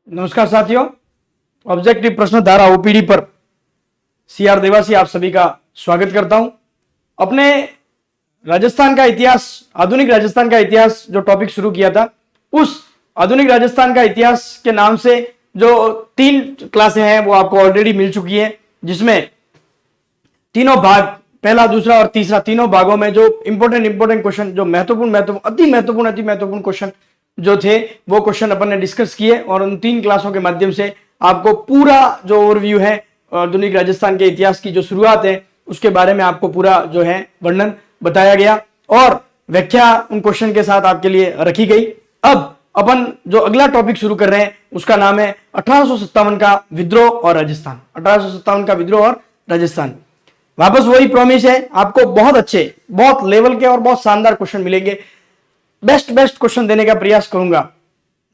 नमस्कार साथियों, ऑब्जेक्टिव प्रश्न धारा ओपीडी पर सीआर देवासी आप सभी का स्वागत करता हूं। अपने राजस्थान का इतिहास, आधुनिक राजस्थान का इतिहास जो टॉपिक शुरू किया था, उस आधुनिक राजस्थान का इतिहास के नाम से जो 3 क्लासें हैं वो आपको ऑलरेडी मिल चुकी है, जिसमें तीनों भाग, पहला, दूसरा और तीसरा, तीनों भागों में जो इंपॉर्टेंट क्वेश्चन, जो अति महत्वपूर्ण क्वेश्चन जो थे वो क्वेश्चन अपन ने डिस्कस किए और उन 3 क्लासों के माध्यम से आपको पूरा जो ओवरव्यू है आधुनिक राजस्थान के इतिहास की जो शुरुआत है उसके बारे में आपको पूरा जो है वर्णन बताया गया और व्याख्या उन क्वेश्चन के साथ आपके लिए रखी गई। अब अपन जो अगला टॉपिक शुरू कर रहे हैं उसका नाम है 1857 का विद्रोह और राजस्थान। 1857 का विद्रोह और राजस्थान। वापस वही प्रॉमिस है, आपको बहुत अच्छे, बहुत लेवल के और बहुत शानदार क्वेश्चन मिलेंगे। बेस्ट क्वेश्चन देने का प्रयास करूंगा।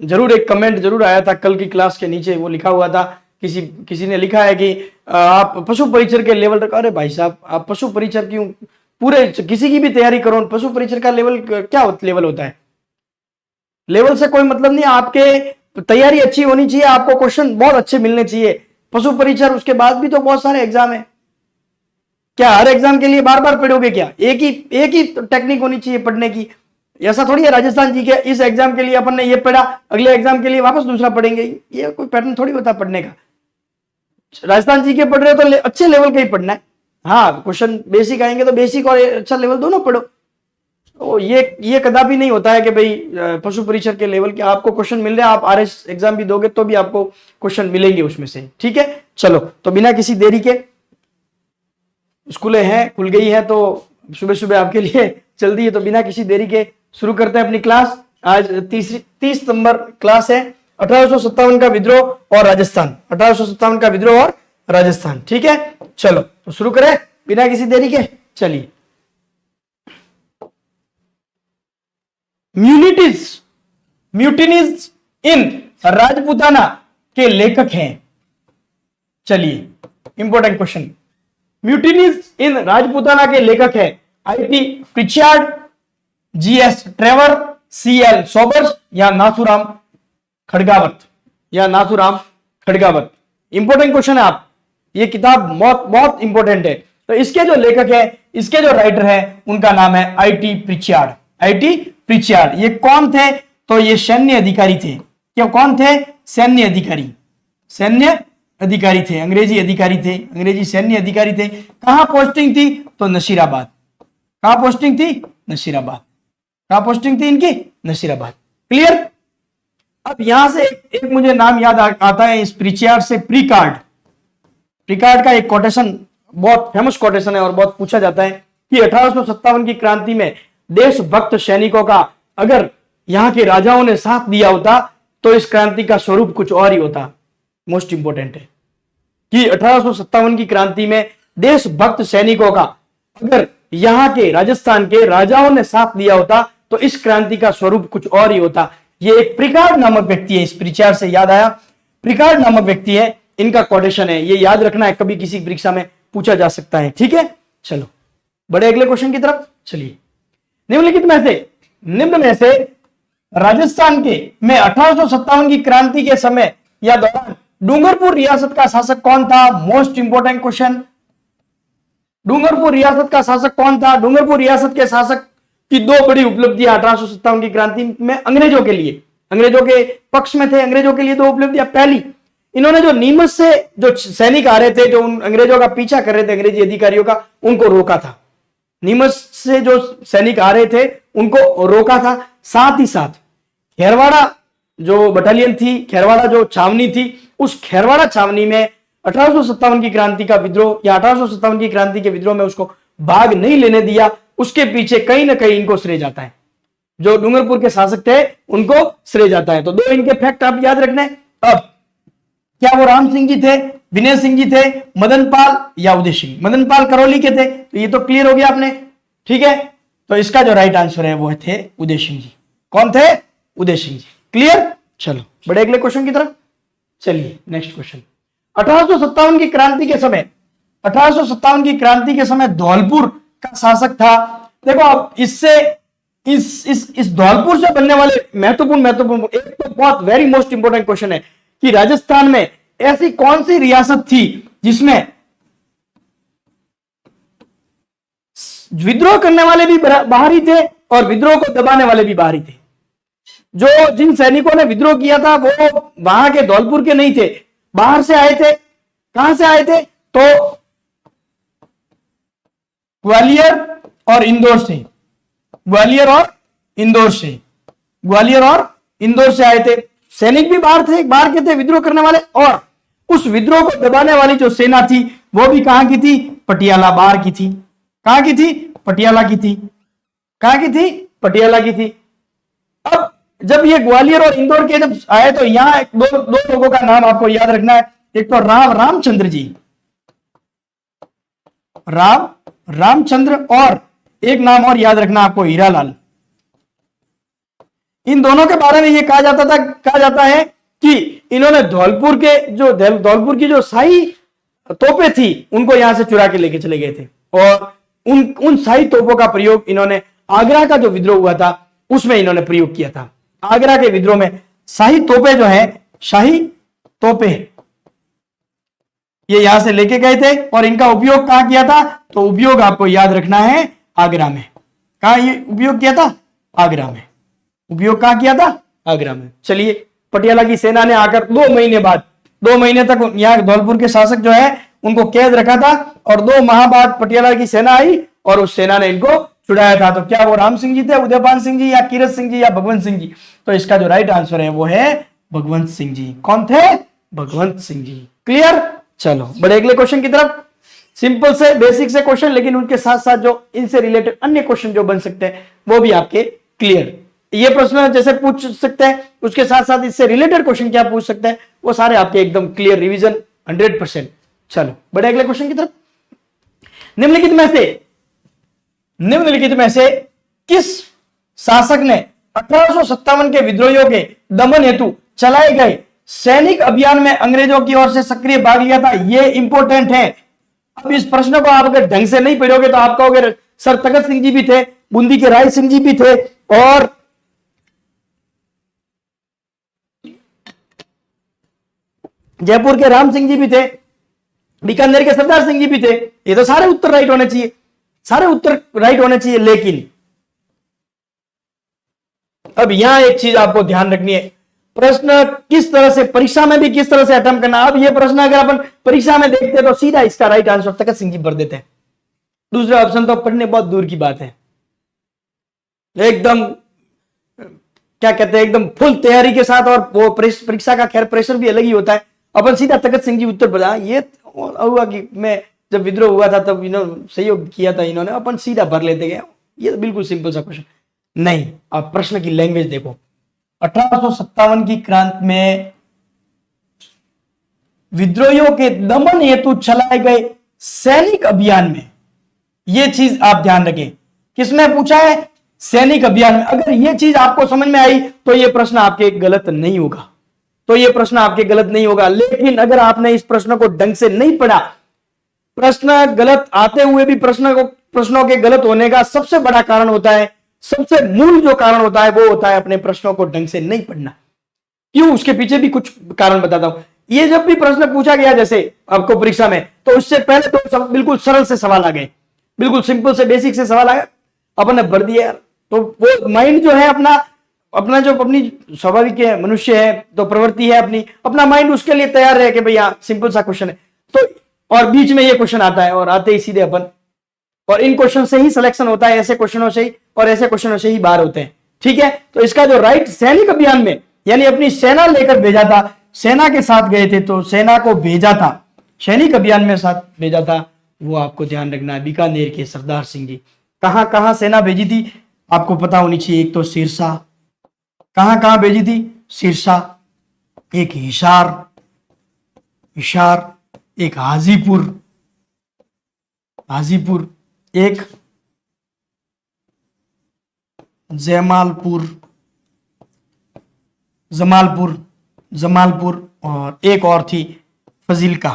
जरूर एक कमेंट जरूर आया था कल की क्लास के नीचे, वो लिखा हुआ था, किसी ने लिखा है कि आप पशु परिचर के लेवल तक। अरे भाई साहब, आप पशु परिचर क्यों, पूरे किसी की भी तैयारी करो, पशु परिचर का लेवल क्या लेवल होता है? लेवल से कोई मतलब नहीं, आपके तैयारी अच्छी होनी चाहिए, आपको क्वेश्चन बहुत अच्छे मिलने चाहिए। पशु परिचर, उसके बाद भी तो बहुत सारे एग्जाम है। क्या हर एग्जाम के लिए बार बार पढ़ोगे? क्या एक ही टेक्निक होनी चाहिए पढ़ने की? ऐसा थोड़ी है राजस्थान जी के इस एग्जाम के लिए अपन ने ये पढ़ा, अगले एग्जाम के लिए वापस दूसरा पढ़ेंगे, ये कोई पैटर्न थोड़ी होता पढ़ने का। राजस्थान जी के पढ़ रहे हो तो अच्छे लेवल का ही पढ़ना है। हाँ, क्वेश्चन बेसिक आएंगे तो बेसिक और अच्छा लेवल दोनों पढ़ो। तो ये कदापि नहीं होता है कि भाई पशु परिचर के लेवल के आपको क्वेश्चन मिल रहे हैं, आप आरएस एग्जाम भी दोगे तो भी आपको क्वेश्चन मिलेंगे उसमें से। ठीक है, चलो तो बिना किसी देरी के, स्कूलें हैं, खुल गई है तो सुबह सुबह आपके लिए जल्दी है, तो बिना किसी देरी के शुरू करते हैं अपनी क्लास। आज 30 नंबर क्लास है, 1857 का विद्रोह और राजस्थान। 1857 का विद्रोह और राजस्थान। ठीक है, चलो तो शुरू करें बिना किसी देरी के। चलिए, म्यूटिनीज इन राजपूताना के लेखक हैं। चलिए, important question. Mutinies in Rajputana के लेखक है IT Prichard, GS Trevor, CL Sobers या नाथुराम खड़गावत। इंपॉर्टेंट क्वेश्चन है। आप, ये किताब बहुत इंपॉर्टेंट है। तो इसके जो लेखक है, इसके जो राइटर है, उनका नाम है आईटी प्रिचार्ड। ये कौन थे? तो ये सैन्य अधिकारी थे। क्या कौन थे? सैन्य अधिकारी थे, अंग्रेजी अधिकारी थे, अंग्रेजी सैन्य अधिकारी थे। कहां पोस्टिंग थी? तो नशीराबाद। कहां पोस्टिंग थी? नशीराबाद। कहां पोस्टिंग थी इनकी? नशीराबाद। क्लियर? अब यहां से एक मुझे नाम याद आता है इस प्रिचार्ड से, प्रिकार्ड का एक कोटेशन, बहुत फेमस कोटेशन है और बहुत पूछा जाता है कि 1857 की क्रांति में देशभक्त सैनिकों का अगर यहां के राजाओं ने साथ दिया होता तो इस क्रांति का स्वरूप कुछ और ही होता। मोस्ट इंपोर्टेंट है कि 1857 की क्रांति में देशभक्त सैनिकों का अगर यहां के राजस्थान के राजाओं ने साथ दिया होता तो इस क्रांति का स्वरूप कुछ और ही होता। ये एक प्रिकार्ड नामक व्यक्ति है, इस प्रिचार्ड से याद आया, प्रिकार्ड नामक व्यक्ति है, इनका कोटेशन है, ये याद रखना है, कभी किसी परीक्षा में पूछा जा सकता है। ठीक है, चलो बड़े अगले क्वेश्चन की तरफ चलिए। निम्नलिखित में से राजस्थान के में 1857 की क्रांति के समय या दौरान डूंगरपुर रियासत का शासक कौन था? Most important question. डूंगरपुर रियासत का शासक कौन था? डूंगरपुर रियासत के शासक की 2 बड़ी उपलब्धियां 1857 की क्रांति में अंग्रेजों के लिए, अंग्रेजों के पक्ष में थे, अंग्रेजों के लिए 2 उपलब्धियां। पहली, इन्होंने जो नीमच से जो सैनिक आ रहे थे, जो उन अंग्रेजों का पीछा कर रहे थे, अंग्रेजी अधिकारियों का, उनको रोका था। नीमच से जो सैनिक आ रहे थे उनको रोका था। साथ ही साथ खेरवाड़ा जो बटालियन थी, खेरवाड़ा जो छावनी थी, उस खेरवाड़ा छावनी में 1857 की क्रांति का विद्रोह या 1857 की क्रांति के विद्रोह में उसको भाग नहीं लेने दिया। उसके पीछे कहीं ना कहीं इनको श्रेय जाता है, जो डूंगरपुर के शासक थे उनको श्रेय जाता है। तो 2 इनके फैक्ट आप याद रखने। अब क्या वो राम सिंह जी थे, विनय सिंह जी थे, मदन पाल या उदय सिंह? मदन पाल करौली के थे, तो ये तो क्लियर हो गया आपने। ठीक है, तो इसका जो राइट आंसर है वो थे उदय सिंह जी। कौन थे? उदय सिंह जी। क्लियर? चलो बड़े अगले क्वेश्चन की तरफ चलिए। Next question. 1857 की क्रांति के समय, 1857 की क्रांति के समय धौलपुर का शासक था। देखो, अब इससे इस धौलपुर से बनने वाले महत्वपूर्ण एक तो बहुत वेरी मोस्ट इंपोर्टेंट क्वेश्चन है कि राजस्थान में ऐसी कौन सी रियासत थी जिसमें विद्रोह करने वाले भी बाहरी थे और विद्रोह को दबाने वाले भी बाहरी थे। जो जिन सैनिकों ने विद्रोह किया था वो वहां के धौलपुर के नहीं थे, बाहर से आए थे। कहां से आए थे? तो ग्वालियर और इंदौर से, ग्वालियर और इंदौर से, ग्वालियर और इंदौर से आए थे। सैनिक भी बाहर थे, बाहर के थे विद्रोह करने वाले, और उस विद्रोह को दबाने वाली जो सेना थी वो भी कहां की थी? पटियाला, बाहर की थी। कहां की थी? पटियाला की थी। कहां की थी? पटियाला की थी। अब जब ये ग्वालियर और इंदौर के जब आए तो यहां दो लोगों का नाम आपको याद रखना है। एक तो रामचंद्र जी, रामचंद्र, और एक नाम और याद रखना आपको, हीरालाल। इन दोनों के बारे में ये कहा जाता है कि इन्होंने धौलपुर की जो शाही तोपें थी उनको यहां से चुरा के लेके चले गए थे, और उन शाही तोपों का प्रयोग इन्होंने आगरा का जो विद्रोह हुआ था उसमें इन्होंने प्रयोग किया था। आगरा के विद्रोह में शाही तोपें जो है, शाही तोपें ये यहां से लेके गए थे, और इनका उपयोग कहां किया था? तो उपयोग आपको याद रखना है आगरा में। कहां ये उपयोग किया था? आगरा में। उपयोग कहां किया था? आगरा में। चलिए, पटियाला की सेना ने आकर 2 महीने बाद, 2 महीने तक यहाँ धौलपुर के शासक जो है उनको कैद रखा था, और 2 माह बाद पटियाला की सेना आई और उस सेना ने इनको छुड़ाया था। तो क्या वो राम सिंह जी थे, उदयपान सिंह जी, या कीरत सिंह जी, या भगवंत सिंह जी? तो इसका जो राइट आंसर है वो है भगवंत सिंह जी। कौन थे? भगवंत सिंह जी। क्लियर? चलो बड़े अगले क्वेश्चन की तरफ। सिंपल से बेसिक से क्वेश्चन, लेकिन उनके साथ साथ जो इनसे रिलेटेड अन्य क्वेश्चन जो बन सकते हैं वो भी आपके क्लियर। ये प्रश्न जैसे पूछ सकते हैं, उसके साथ साथ इससे रिलेटेड क्वेश्चन क्या पूछ सकते हैं, वो सारे आपके एकदम क्लियर, रिवीजन 100%। चलो बड़े अगले क्वेश्चन की तरफ। निम्नलिखित में से किस शासक ने 1857 के विद्रोहियों के दमन हेतु चलाए गए सैनिक अभियान में अंग्रेजों की ओर से सक्रिय भाग लिया था? यह इंपॉर्टेंट है। अब इस प्रश्न को आप अगर ढंग से नहीं पढ़ोगे तो आप कहोगे सर तखत सिंह जी भी थे, बूंदी के राय सिंह जी भी थे, और जयपुर के राम सिंह जी भी थे, बीकानेर के सरदार सिंह जी भी थे। ये तो सारे उत्तर राइट होने चाहिए, सारे उत्तर राइट होने चाहिए। लेकिन अब यहां एक चीज आपको ध्यान रखनी है, प्रश्न किस तरह से, परीक्षा में भी किस तरह से अटेम्प्ट करना। अब ये प्रश्न अगर अपन परीक्षा में देखते हैं तो सीधा इसका राइट आंसर तखत सिंह जी भर देते हैं। दूसरा ऑप्शन तो पढ़ने बहुत दूर की बात है। एकदम क्या कहते हैं, एकदम फुल तैयारी के साथ, और वो परीक्षा का खैर प्रेशर भी अलग ही होता है। अपन सीधा तखत सिंह जी उत्तर बता। ये हुआ कि मैं जब विद्रोह हुआ था तब इन्होंने सहयोग किया था इन्होंने, अपन सीधा भर लेते गए। ये बिल्कुल सिंपल सा क्वेश्चन नहीं। आप प्रश्न की लैंग्वेज देखो। 1857 की क्रांति में विद्रोहियों के दमन हेतु चलाए गए सैनिक अभियान में, यह चीज आप ध्यान रखें। किसमें पूछा है? सैनिक अभियान में। अगर यह चीज आपको समझ में आई तो यह प्रश्न आपके गलत नहीं होगा, तो यह प्रश्न आपके गलत नहीं होगा। लेकिन अगर आपने इस प्रश्न को ढंग से नहीं पढ़ा, प्रश्न गलत आते हुए भी प्रश्नों के गलत होने का सबसे बड़ा कारण होता है, सबसे मूल जो कारण होता है वो होता है अपने प्रश्नों को ढंग से नहीं पढ़ना। क्यों? उसके पीछे भी कुछ कारण बताता हूं। ये जब भी प्रश्न पूछा गया जैसे आपको परीक्षा में, तो उससे पहले तो बिल्कुल सरल से सवाल आ गए, बिल्कुल सिंपल से बेसिक से सवाल आया, अपन ने भर दिया। तो वो माइंड जो है अपना जो अपनी स्वाभाविक है, मनुष्य है तो प्रवृत्ति है अपनी, अपना माइंड उसके लिए तैयार है कि भैया सिंपल सा क्वेश्चन है तो, और बीच में ये क्वेश्चन आता है और आते ही सीधे अपन, और इन क्वेश्चन से ही सिलेक्शन होता है, ऐसे क्वेश्चनों से ही, और ऐसे क्वेश्चनों से ही बाहर होते हैं। ठीक है, तो इसका जो राइट सैनिक अभियान में, यानी अपनी सेना लेकर भेजा था, सेना के साथ गए थे तो सेना को भेजा था, सैनिक अभियान में साथ भेजा था, वो आपको ध्यान रखना है। बीकानेर के सरदार सिंह जी। कहां कहां सेना भेजी थी आपको पता होनी चाहिए। एक तो सिरसा, कहां कहां भेजी थी? सिरसा, एक हिसार, एक हाजीपुर, एक जमालपुर, और एक और थी फजीलका।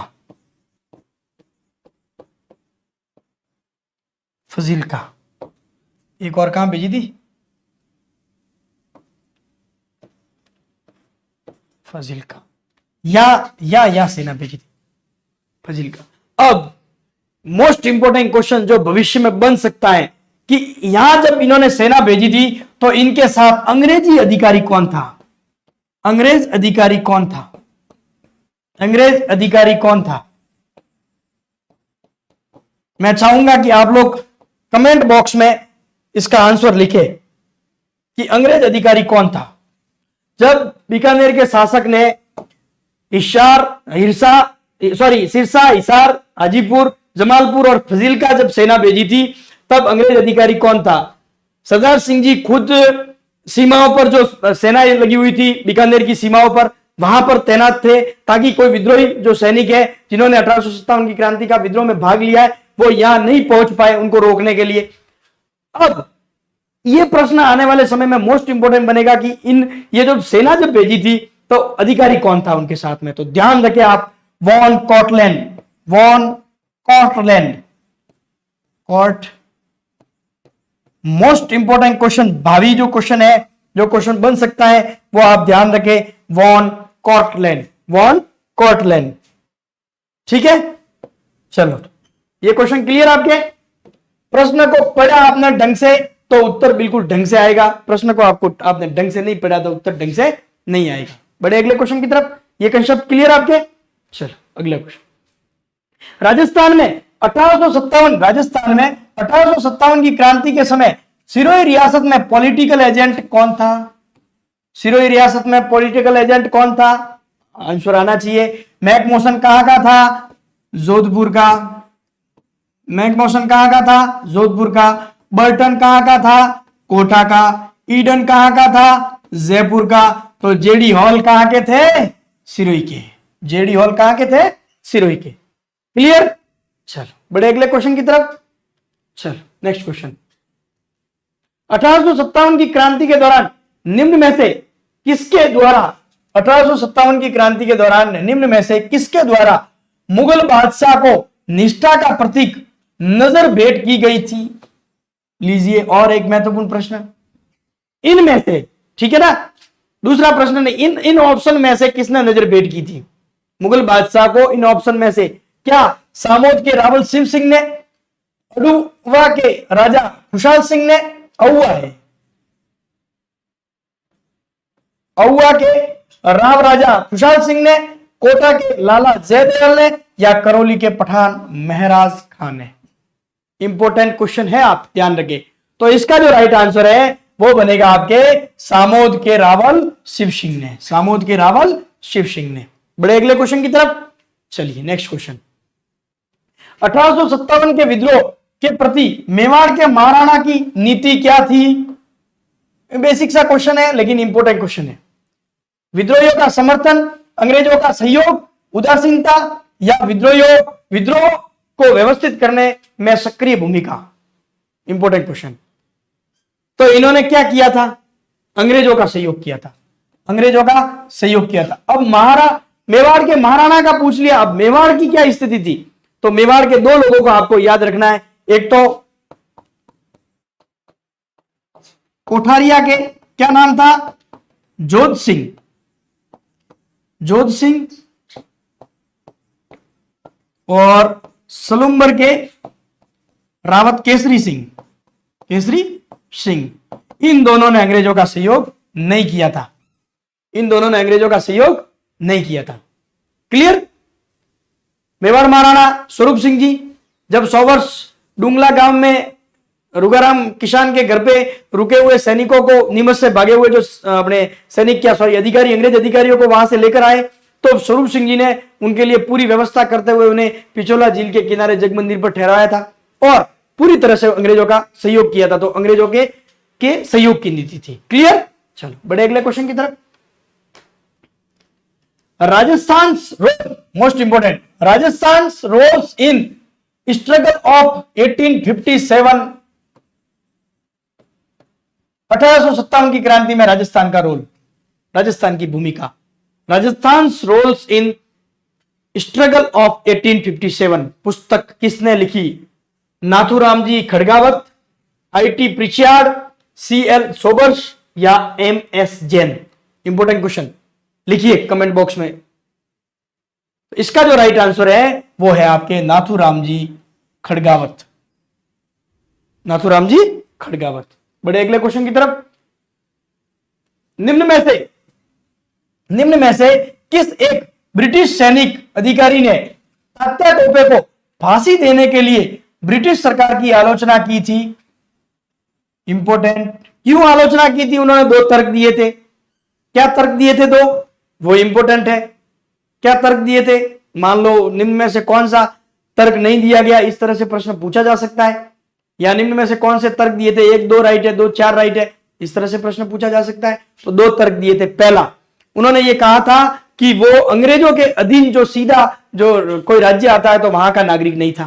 एक और कहां भेजी थी? फजीलका। या सेना भेजी थी, फजील का। अब मोस्ट इंपोर्टेंट क्वेश्चन जो भविष्य में बन सकता है कि यहां जब इन्होंने सेना भेजी थी तो इनके साथ अंग्रेजी अधिकारी कौन था? अंग्रेज अधिकारी कौन था? अंग्रेज अधिकारी कौन था? मैं चाहूंगा कि आप लोग कमेंट बॉक्स में इसका आंसर लिखे कि अंग्रेज अधिकारी कौन था। जब बीकानेर के शासक ने सिरसा, हिसार, हाजीपुर, जमालपुर और फजील का जब सेना भेजी थी तब अंग्रेज अधिकारी कौन था? सरदार सिंह जी खुद सीमाओं पर, जो सेना लगी हुई थी बीकानेर की सीमाओं पर, वहां पर तैनात थे ताकि कोई विद्रोही जो सैनिक है जिन्होंने 1857 की क्रांति का विद्रोह में भाग लिया है वो यहां नहीं पहुंच पाए, उनको रोकने के लिए। अब ये प्रश्न आने वाले समय में मोस्ट इंपोर्टेंट बनेगा कि ये जो सेना जब भेजी थी तो अधिकारी कौन था उनके साथ में। तो ध्यान रखें आप, वॉन कॉटलैंड, मोस्ट इंपोर्टेंट क्वेश्चन, भावी जो क्वेश्चन है, जो क्वेश्चन बन सकता है वो आप ध्यान रखें, वॉन कॉटलैंड। ठीक है, चलो ये क्वेश्चन क्लियर आपके? प्रश्न को पढ़ा आपने ढंग से तो उत्तर बिल्कुल ढंग से आएगा, प्रश्न को आपने ढंग से नहीं पढ़ा तो उत्तर ढंग से नहीं आएगा। बड़े अगले क्वेश्चन की तरफ। ये कंसेप्ट क्लियर आपके? चलो अगला क्वेश्चन। राजस्थान में 1857 की क्रांति के समय सिरोही रियासत में पॉलिटिकल एजेंट कौन था? सिरोही रियासत में पॉलिटिकल एजेंट कौन था? आंसर आना चाहिए। मैकमोहन कहां का था? जोधपुर का। मैकमोहन कहां का था? जोधपुर का। बर्टन कहां का था? कोटा का। ईडन कहां का था? जयपुर का। तो जेडी हॉल कहां के थे? सिरोही के। जेडी हॉल कहां के थे? सिरोही के। क्लियर? चलो बड़े अगले क्वेश्चन की तरफ। चलो नेक्स्ट क्वेश्चन। 1857 की क्रांति के दौरान निम्न में से किसके द्वारा 1857 की क्रांति के दौरान निम्न में से किसके द्वारा मुगल बादशाह को निष्ठा का प्रतीक नजर भेंट की गई थी? लीजिए और एक महत्वपूर्ण प्रश्न, इनमें से, ठीक है ना, दूसरा प्रश्न ने इन ऑप्शन में से किसने नजर भेंट की थी मुगल बादशाह को? इन ऑप्शन में से क्या सामोद के रावल शिव सिंह ने, अडुवा के राजा खुशाल सिंह ने, अहुआ है, अहुआ के राव राजा खुशाल सिंह ने, कोटा के लाला जयदयाल ने, या करौली के पठान महराज खान ने? इंपॉर्टेंट क्वेश्चन है, आप ध्यान रखें। तो इसका जो राइट आंसर है वो बनेगा आपके सामोद के रावल शिव सिंह ने। सामोद के रावल शिव सिंह ने। बड़े अगले क्वेश्चन की तरफ चलिए, नेक्स्ट क्वेश्चन। 1857 के विद्रोह के प्रति मेवाड़ के महाराणा की नीति क्या थी? बेसिक सा क्वेश्चन है लेकिन इंपॉर्टेंट क्वेश्चन है। विद्रोहियों का समर्थन, अंग्रेजों का सहयोग, उदासीनता, या विद्रोह को व्यवस्थित करने में सक्रिय भूमिका? Important question. तो इन्होंने क्या किया था? अंग्रेजों का सहयोग किया था। अंग्रेजों का सहयोग किया था। अब मेवाड़ के महाराणा का पूछ लिया, अब मेवाड़ की क्या स्थिति थी? तो मेवाड़ के दो लोगों को आपको याद रखना है। एक तो कोठारिया के क्या नाम था? जोध सिंह, और सलुम्बर के रावत केसरी सिंह। इन दोनों ने अंग्रेजों का सहयोग नहीं किया था। क्लियर? मेवाड़ महाराणा स्वरूप सिंह जी जब 100 वर्ष डुंगला गांव में रुगाराम किसान के घर पे रुके हुए सैनिकों को, नीमच से भागे हुए जो अपने अधिकारी, अंग्रेज अधिकारियों को वहां से लेकर आए, तो स्वरूप सिंह जी ने उनके लिए पूरी व्यवस्था करते हुए उन्हें पिछोला झील के किनारे जगमंदिर पर ठहराया था और पूरी तरह से अंग्रेजों का सहयोग किया था। तो अंग्रेजों के सहयोग की नीति थी। क्लियर? चलो बड़े अगले क्वेश्चन की तरफ। Rajasthan, most important, Rajasthan roles in struggle of 1857। 1857 की क्रांति में राजस्थान का रोल, राजस्थान की भूमिका। Rajasthan roles in struggle of 1857 पुस्तक किसने लिखी? Nathuram ji Khadgawat, IT Prichard, CL Sobers, या MS जैन? इंपोर्टेंट क्वेश्चन, लिखिए कमेंट बॉक्स में। तो इसका जो राइट आंसर है वो है आपके नाथूराम जी खड़गावत। नाथूराम जी खड़गावत। बड़े अगले क्वेश्चन की तरफ। निम्न में से किस एक ब्रिटिश सैनिक अधिकारी ने तात्या टोपे को फांसी देने के लिए ब्रिटिश सरकार की आलोचना की थी? इंपॉर्टेंट। क्यों आलोचना की थी? उन्होंने दो तर्क दिए थे। क्या तर्क दिए थे? दो, वो इंपॉर्टेंट है। क्या तर्क दिए थे? मान लो निम्न में से कौन सा तर्क नहीं दिया गया, इस तरह से प्रश्न पूछा जा सकता है। या निम्न में से कौन से तर्क दिए थे, एक दो राइट है, दो चार राइट है, इस तरह से प्रश्न पूछा जा सकता है। तो दो तर्क दिए थे। पहला, उन्होंने ये कहा था कि वो अंग्रेजों के अधीन जो सीधा जो कोई राज्य आता है तो वहां का नागरिक नहीं था।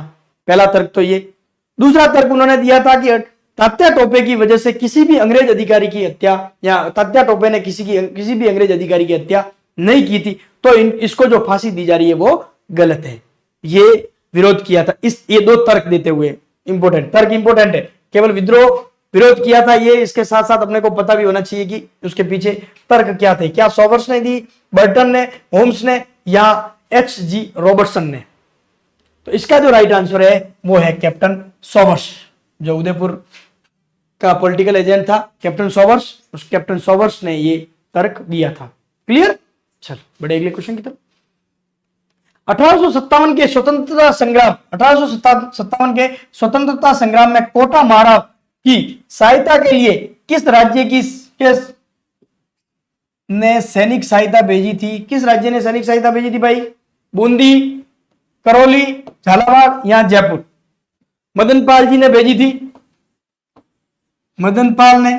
पहला तर्क तो ये। दूसरा तर्क उन्होंने दिया था कि तात्या टोपे की वजह से किसी भी अंग्रेज अधिकारी की हत्या, या तात्या टोपे ने किसी भी अंग्रेज अधिकारी की हत्या नहीं की थी, तो इसको जो फांसी दी जा रही है वो गलत है। ये विरोध किया था। ये दो तर्क देते हुए, इंपोर्टेंट तर्क, इंपोर्टेंट है। केवल विरोध किया था ये, इसके साथ साथ अपने को पता भी होना चाहिए कि उसके पीछे तर्क क्या थे। क्या सॉवर्स ने दी, बर्टन ने, होम्स ने, या H.G. रॉबर्टसन ने? तो इसका जो राइट आंसर है वो है कैप्टन सॉवर्स, जो उदयपुर का पॉलिटिकल एजेंट था कैप्टन सॉवर्स। उस कैप्टन सॉवर्स ने ये तर्क दिया था। क्लियर? चलो बड़े अगले क्वेश्चन की तरफ। 1857 के स्वतंत्रता संग्राम 1857 के स्वतंत्रता संग्राम में कोटा महाराव की सहायता के लिए किस राज्य ने सैनिक सहायता भेजी थी? किस राज्य ने सैनिक सहायता भेजी थी भाई? बूंदी, करौली, झालावाड़ या जयपुर? मदन पाल जी ने भेजी थी। मदन पाल ने,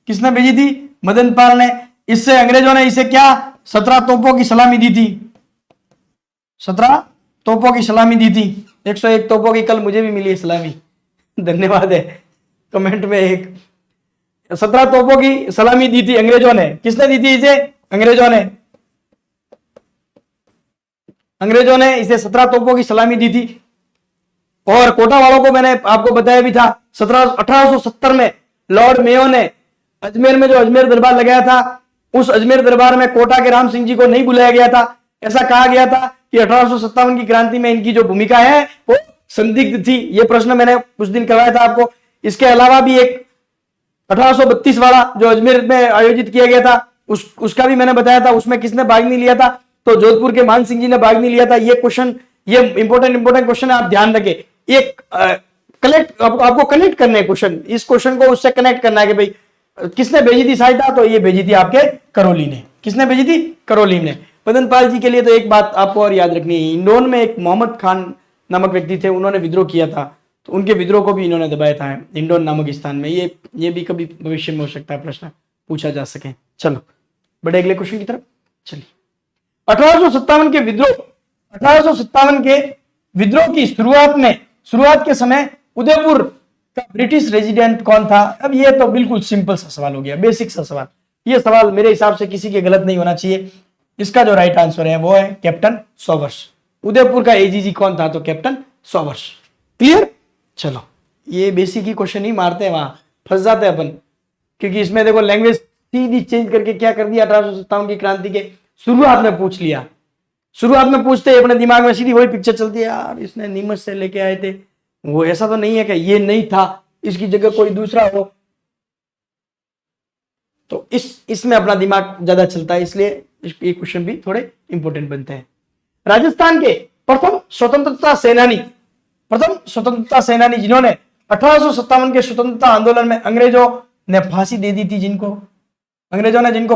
किसने भेजी थी? मदन पाल ने। इससे अंग्रेजों ने इसे क्या 17 तोपों की सलामी दी थी। 17 तोपों की सलामी दी थी। 101 तोपों की कल मुझे भी मिली है सलामी, धन्यवाद है। कमेंट में एक 17 तोपों की सलामी दी थी अंग्रेजों ने। किसने दी थी इसे? अंग्रेजों ने इसे 17 तोपों की सलामी दी थी। और कोटा वालों को मैंने आपको बताया भी था, 1870 में लॉर्ड मेयो ने अजमेर में जो अजमेर दरबार लगाया था, उस अजमेर दरबार में कोटा के राम सिंह जी को नहीं बुलाया गया था। ऐसा कहा गया था कि 1857 की क्रांति में इनकी जो भूमिका है वो संदिग्ध थी। ये प्रश्न मैंने कुछ दिन करवाया था आपको। इसके अलावा भी एक 1832 वाला जो अजमेर में आयोजित किया गया था, उसका भी मैंने बताया था, उसमें किसने भाग नहीं लिया था? तो जोधपुर के मान सिंह जी ने भाग नहीं लिया था। ये क्वेश्चन, ये इंपॉर्टेंट क्वेश्चन है, आप ध्यान रखें। एक आपको कनेक्ट करना है क्वेश्चन, इस क्वेश्चन को उससे कनेक्ट करना है कि भाई किसने भेजी थी सहायता? तो ये भेजी थी आपके करौली ने। किसने भेजी थी? करौली ने। मदन पाल जी के लिए तो एक बात आपको और याद रखनी है, इंडोन में एक मोहम्मद खान नामक व्यक्ति थे, उन्होंने विद्रोह किया था, तो उनके विद्रोह को भी इन्होंने दबाया था इंडोन नामक स्थान में। ये भी कभी भविष्य में हो सकता है प्रश्न पूछा जा सके। चलो बड़े अगले क्वेश्चन की तरफ चलिए। 1857 के विद्रोह की शुरुआत के समय उदयपुर का ब्रिटिश रेजिडेंट कौन था? अब ये तो बिल्कुल सिंपल सा सवाल हो गया, बेसिक सा सवाल। ये सवाल मेरे हिसाब से किसी के गलत नहीं होना चाहिए। इसका जो राइट आंसर है वो है कैप्टन सॉवर्स। उदयपुर का एजीजी कौन था? तो कैप्टन सॉवर्स। क्लियर? चलो ये बेसिक ही क्वेश्चन ही मारते हैं, वहां फंस जाते हैं अपन, क्योंकि इसमें देखो लैंग्वेज सीधी चेंज करके क्या कर दिया, 1857 की क्रांति के शुरुआत में पूछ लिया। शुरुआत में पूछते ही अपने दिमाग में सीधी वही पिक्चर चलती है, यार इसने नीमच से लेके आए थे, वो ऐसा तो नहीं है कि ये नहीं था, इसकी जगह कोई दूसरा हो। तो इसमें अपना दिमाग ज्यादा चलता है, इसलिए ये क्वेश्चन भी थोड़े इंपॉर्टेंट बनते हैं। राजस्थान के प्रथम स्वतंत्रता सेनानी जिन्होंने 1857 के स्वतंत्रता आंदोलन में अंग्रेजों ने फांसी दे दी थी, जिनको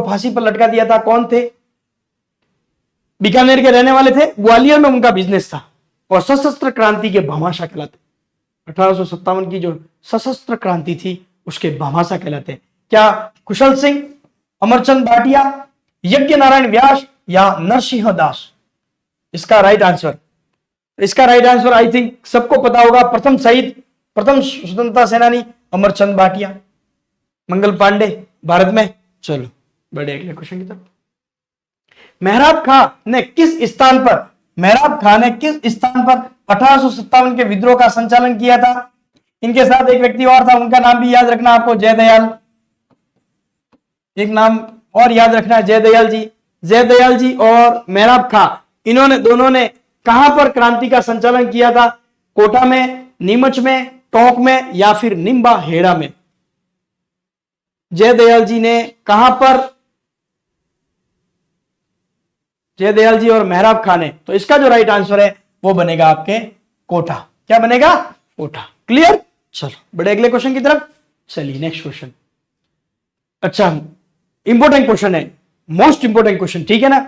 फांसी पर लटका दिया था, कौन थे? बीकानेर के रहने वाले थे, ग्वालियर में उनका बिजनेस था और सशस्त्र क्रांति के भामाशाह कहलाते। 1857 की जो सशस्त्र क्रांति थी उसके भामाशाह कहलाते। क्या कुशल सिंह, अमरचंद भाटिया, यज्ञ नारायण व्यास या नरसिंह दास? इसका राइट आंसर आई थिंक सबको पता होगा। प्रथम स्वतंत्रता सेनानी अमरचंद भाटिया, मंगल पांडे भारत में। चलो बड़े अगले क्वेश्चन की तरफ। मेहराब खां ने किस स्थान पर 1857 के विद्रोह का संचालन किया था? इनके साथ एक व्यक्ति और था, उनका नाम भी याद रखना आपको, जयदयाल। एक नाम और याद रखना है, जयदयाल जी और मेहराब खां, इन्होंने दोनों ने कहां पर क्रांति का संचालन किया था? कोटा में, नीमच में, टोंक में या फिर निम्बा हेड़ा में? जयदयाल जी ने कहां पर, जयदयाल जी और मेहराब खान ने, तो इसका जो राइट आंसर है वो बनेगा आपके कोटा। क्या बनेगा? कोटा। क्लियर? चलो बड़े अगले क्वेश्चन की तरफ चलिए। नेक्स्ट क्वेश्चन, अच्छा इंपॉर्टेंट क्वेश्चन है, मोस्ट इंपॉर्टेंट क्वेश्चन, ठीक है ना।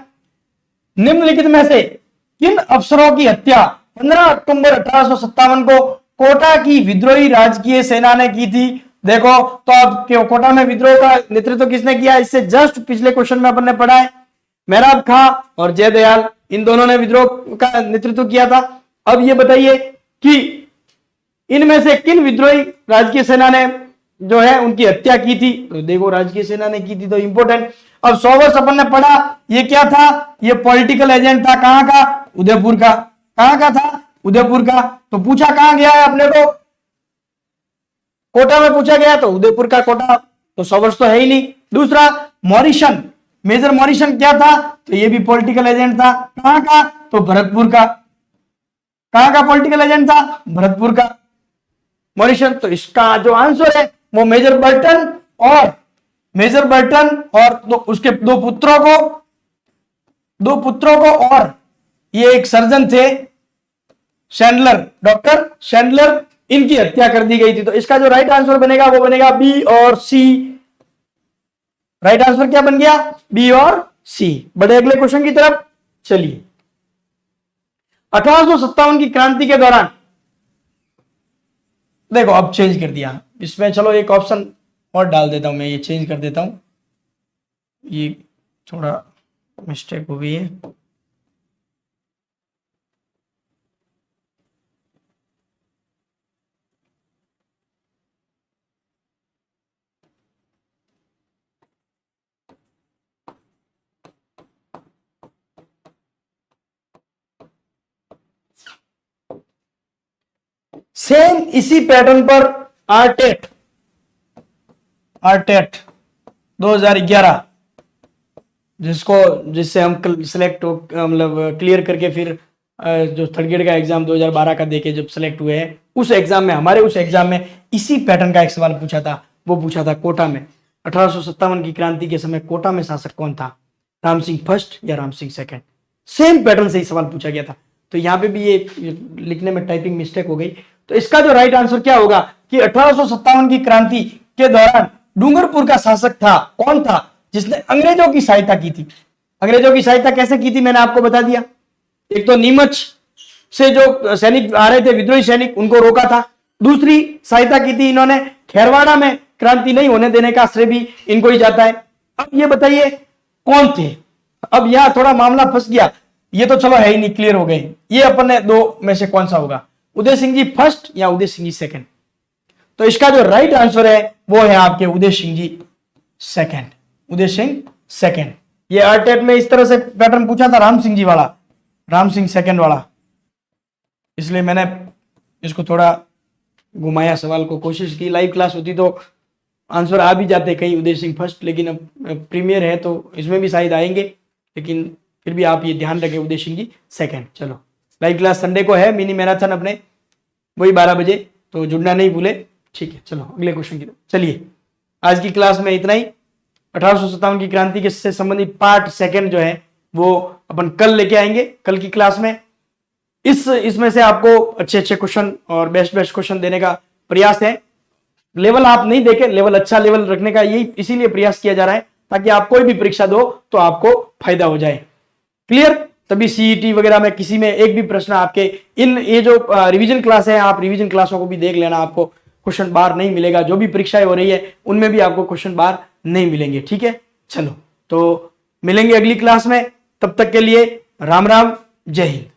निम्नलिखित में से किन अफसरों की हत्या 15 अक्टूबर 1857 को कोटा की विद्रोही राजकीय सेना ने की थी? देखो तो अब क्यों कोटा में विद्रोह का नेतृत्व किसने किया? इससे जस्ट पिछले क्वेश्चन में अपन ने पढ़ा है, मेहराब खां और जयदयाल, इन दोनों ने विद्रोह का नेतृत्व किया था। अब ये बताइए कि इनमें से किन विद्रोही राजकीय सेना ने जो है उनकी हत्या की थी? तो देखो राजकीय सेना ने की थी, तो इंपॉर्टेंट। अब 100 वर्ष अपन ने पढ़ा, ये क्या था? ये पॉलिटिकल एजेंट था। कहां का? उदयपुर का। कहां का था? उदयपुर का। तो पूछा कहां गया है अपने को? कोटा में पूछा गया, तो उदयपुर का कोटा, तो 100 वर्ष तो है ही नहीं। दूसरा मॉरिशन, मेजर मॉरिशन क्या था? तो ये भी पॉलिटिकल एजेंट था। कहां का? तो भरतपुर का। कहां का पॉलिटिकल एजेंट था? भरतपुर का मॉरिशन। तो इसका जो आंसर है वो मेजर बर्टन और उसके दो पुत्रों को और ये एक सर्जन थे शैंडलर, डॉक्टर शैंडलर, इनकी हत्या कर दी गई थी। तो इसका जो राइट आंसर बनेगा वो बनेगा बी और सी। राइट आंसर क्या बन गया? बी और सी। बड़े अगले क्वेश्चन की तरफ चलिए। 1857 की क्रांति के दौरान, देखो अब चेंज कर दिया इसमें, चलो एक ऑप्शन और डाल देता हूं मैं, ये चेंज कर देता हूं, ये थोड़ा मिस्टेक हो गई है। सेम इसी पैटर्न पर आरटेट 2011, जिससे हम सिलेक्ट मतलब क्लियर करके फिर जो थर्ड ग्रेड का एग्जाम 2012 का देके जब सिलेक्ट हुए हैं, उस एग्जाम में, हमारे उस एग्जाम में इसी पैटर्न का एक सवाल पूछा था। वो पूछा था कोटा में 1857 की क्रांति के समय कोटा में शासक कौन था? राम सिंह फर्स्ट या Ram Singh second? Same pattern से ही सवाल पूछा गया था। तो यहाँ पे भी ये लिखने में टाइपिंग मिस्टेक हो गई। तो इसका जो राइट आंसर क्या होगा कि 1857 की क्रांति के दौरान डूंगरपुर का शासक था, कौन था? जिसने अंग्रेजों की सहायता की थी। अंग्रेजों की सहायता कैसे की थी मैंने आपको बता दिया। एक तो नीमच से जो सैनिक आ रहे थे, विद्रोही सैनिक, उनको रोका था। दूसरी सहायता की थी इन्होंने खेरवाड़ा में क्रांति नहीं होने देने का श्रेय भी इनको ही जाता है। अब ये बताइए कौन थे? अब यहां थोड़ा मामला फंस गया, ये तो चलो है ही नहीं, क्लियर हो गए। ये अपन ने दो में से कौन सा होगा? उदय सिंह जी फर्स्ट या उदय सिंह जी सेकंड? तो इसका जो राइट आंसर है वो है आपके उदय सिंह जी सेकंड। उदय सिंह सेकंड। ये आरटेट में इस तरह से पैटर्न पूछा था, राम सिंह जी वाला, राम सिंह सेकंड वाला, इसलिए मैंने इसको थोड़ा घुमाया सवाल को, कोशिश की। लाइव क्लास होती तो आंसर आ भी जाते कहीं उदय सिंह फर्स्ट, लेकिन अब प्रीमियर है तो इसमें भी शायद आएंगे, लेकिन फिर भी आप ये ध्यान रखें उदय सिंह जी सेकंड। चलो लाइव क्लास संडे को है, मिनी मैराथन अपने, वही 12 बजे, तो जुड़ना नहीं भूले। ठीक है, चलो अगले क्वेश्चन की तरफ चलिए। आज की क्लास में इतना ही। 1857 की क्रांति के से संबंधित पार्ट सेकंड जो है वो अपन कल लेके आएंगे, कल की क्लास में। इसमें से आपको अच्छे अच्छे क्वेश्चन और बेस्ट क्वेश्चन देने का प्रयास है। लेवल आप नहीं देखे, लेवल अच्छा लेवल रखने का यही इसीलिए प्रयास किया जा रहा है, ताकि आप कोई भी परीक्षा दो तो आपको फायदा हो जाए। क्लियर? तभी सीईटी वगैरह में किसी में एक भी प्रश्न आपके इन ये जो रिवीजन क्लास है, आप रिवीजन क्लासों को भी देख लेना, आपको क्वेश्चन बार नहीं मिलेगा। जो भी परीक्षाएं हो रही है उनमें भी आपको क्वेश्चन बार नहीं मिलेंगे। ठीक है, चलो तो मिलेंगे अगली क्लास में। तब तक के लिए राम राम, जय हिंद।